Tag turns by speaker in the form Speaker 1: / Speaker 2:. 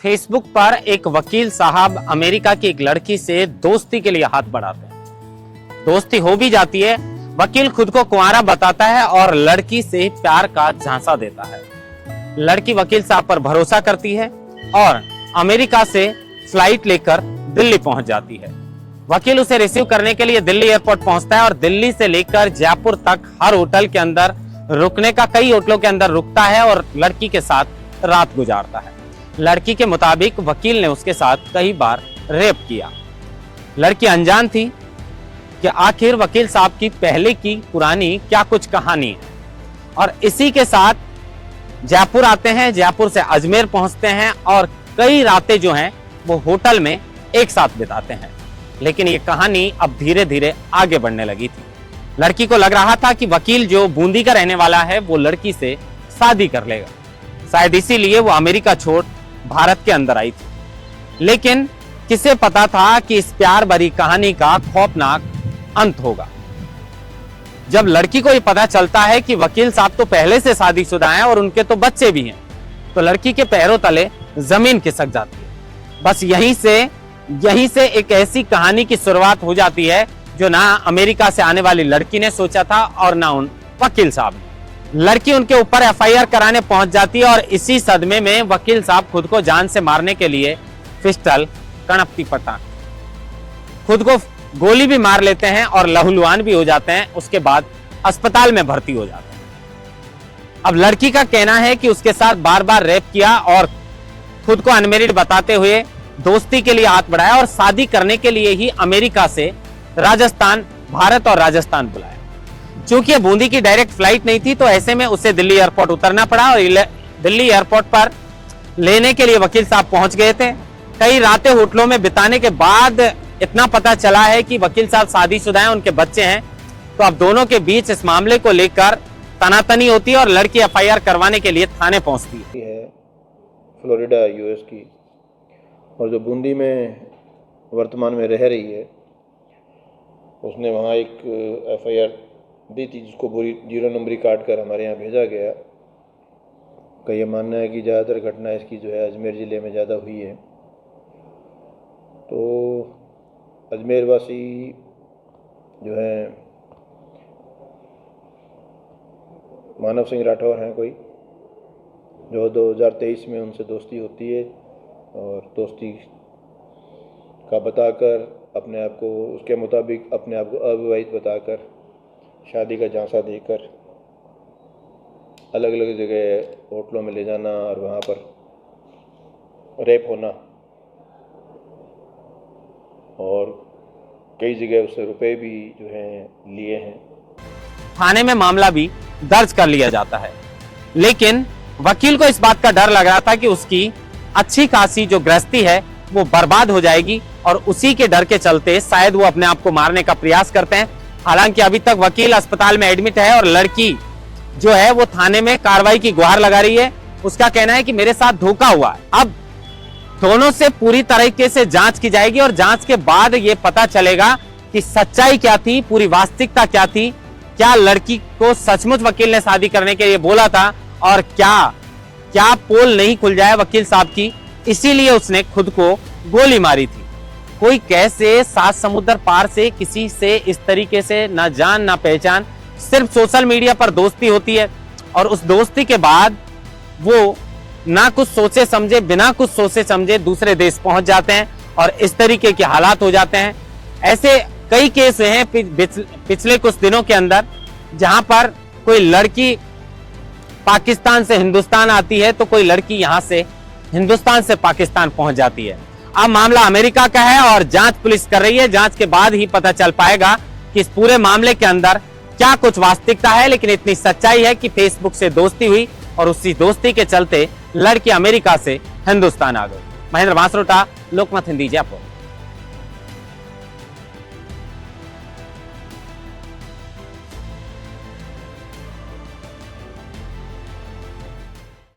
Speaker 1: Facebook पर एक वकील साहब अमेरिका की एक लड़की से दोस्ती के लिए हाथ बढ़ाते हैं। दोस्ती हो भी जाती है। वकील खुद को कुंवारा बताता है और लड़की से प्यार का झांसा देता है। लड़की वकील साहब पर भरोसा करती है और अमेरिका से फ्लाइट लेकर दिल्ली पहुंच जाती है। वकील उसे रिसीव करने के लिए दिल्ली एयरपोर्ट पहुंचता है और दिल्ली से लेकर जयपुर तक हर होटल के अंदर रुकने का, कई होटलों के अंदर रुकता है और लड़की के साथ रात गुजारता है। लड़की के मुताबिक वकील ने उसके साथ कई बार रेप किया। लड़की अनजान थी कि आखिर वकील साहब की पहले की पुरानी क्या कुछ कहानी है। और इसी के साथ जयपुर आते हैं, जयपुर से अजमेर पहुंचते हैं और कई रातें जो हैं वो होटल में एक साथ बिताते हैं। लेकिन ये कहानी अब धीरे धीरे आगे बढ़ने लगी थी। लड़की को लग रहा था कि वकील जो बूंदी का रहने वाला है वो लड़की से शादी कर लेगा। शायद इसीलिए वो अमेरिका छोड़ भारत के अंदर आई थी। लेकिन किसे पता था कि इस प्यार भरी कहानी का खौफनाक अंत होगा। जब लड़की को ये पता चलता है कि वकील साहब तो पहले से शादीशुदा हैं और उनके तो बच्चे भी हैं, तो लड़की के पैरों तले जमीन खिसक जाती है। बस यहीं से एक ऐसी कहानी की शुरुआत हो जाती है जो ना अमेरिका से आने वाली लड़की ने सोचा था और ना उन वकील साहब ने। लड़की उनके ऊपर एफआईआर कराने पहुंच जाती है और इसी सदमे में वकील साहब खुद को जान से मारने के लिए पिस्टल, कणप्ती पट्टा, खुद को गोली भी मार लेते हैं और लहूलुहान भी हो जाते हैं। उसके बाद अस्पताल में भर्ती हो जाते हैं। अब लड़की का कहना है कि उसके साथ बार बार रेप किया और खुद को अनमेरिड बताते हुए दोस्ती के लिए हाथ बढ़ाया और शादी करने के लिए ही अमेरिका से राजस्थान, भारत और राजस्थान बुलाया। चूंकि ये बूंदी की डायरेक्ट फ्लाइट नहीं थी, तो ऐसे में उसे दिल्ली एयरपोर्ट उतरना पड़ा और दिल्ली एयरपोर्ट पर लेने के लिए वकील साहब पहुंच गए थे। कई रातें होटलों में बिताने के बाद इतना पता चला है कि वकील साहब शादीशुदा हैं, उनके बच्चे हैं। तो अब दोनों के बीच इस मामले को लेकर तनातनी होती है और लड़की एफआईआर करवाने के लिए थाने पहुंचती है।
Speaker 2: फ्लोरिडा यूएस की, और जो बूंदी में वर्तमान में रह रही है, उसने वहाँ एक एफआईआर दी थी जिसको पूरी 0 नंबरी काट कर हमारे यहाँ भेजा गया। का ये मानना है कि ज़्यादातर घटना इसकी जो है अजमेर ज़िले में ज़्यादा हुई है। तो अजमेर वासी जो है मानव सिंह राठौर हैं कोई, जो 2023 में उनसे दोस्ती होती है और दोस्ती का बताकर अपने आप को, उसके मुताबिक अपने आप को अविवाहित बताकर शादी का झांसा देकर अलग अलग जगह होटलों में ले जाना और वहाँ पर रेप होना और कई जगह उससे रुपए भी जो हैं लिए हैं।
Speaker 1: थाने में मामला भी दर्ज कर लिया जाता है। लेकिन वकील को इस बात का डर लग रहा था कि उसकी अच्छी खासी जो गृहस्थी है वो बर्बाद हो जाएगी और उसी के डर के चलते शायद वो अपने आप को मारने का प्रयास करते हैं। हालांकि अभी तक वकील अस्पताल में एडमिट है और लड़की जो है वो थाने में कार्रवाई की गुहार लगा रही है। उसका कहना है कि मेरे साथ धोखा हुआ है। अब दोनों से पूरी तरीके से जांच की जाएगी और जांच के बाद ये पता चलेगा कि सच्चाई क्या थी, पूरी वास्तविकता क्या थी। क्या लड़की को सचमुच वकील ने शादी करने के लिए बोला था और क्या पोल नहीं खुल जाए वकील साहब की, इसीलिए उसने खुद को गोली मारी थी। कोई कैसे 7 समुद्र पार से किसी से इस तरीके से ना जान ना पहचान, सिर्फ सोशल मीडिया पर दोस्ती होती है और उस दोस्ती के बाद वो ना कुछ सोचे समझे, बिना कुछ सोचे समझे दूसरे देश पहुंच जाते हैं और इस तरीके के हालात हो जाते हैं। ऐसे कई केस हैं पिछले कुछ दिनों के अंदर, जहां पर कोई लड़की पाकिस्तान से हिंदुस्तान आती है तो कोई लड़की यहां से हिंदुस्तान से पाकिस्तान पहुंच जाती है। अब मामला अमेरिका का है और जांच पुलिस कर रही है। जांच के बाद ही पता चल पाएगा कि इस पूरे मामले के अंदर क्या कुछ वास्तविकता है। लेकिन इतनी सच्चाई है कि फेसबुक से दोस्ती हुई और उसी दोस्ती के चलते लड़की अमेरिका से हिंदुस्तान आ गई। महेंद्र बांसरोटा, लोकमत हिंदी, जयपुर।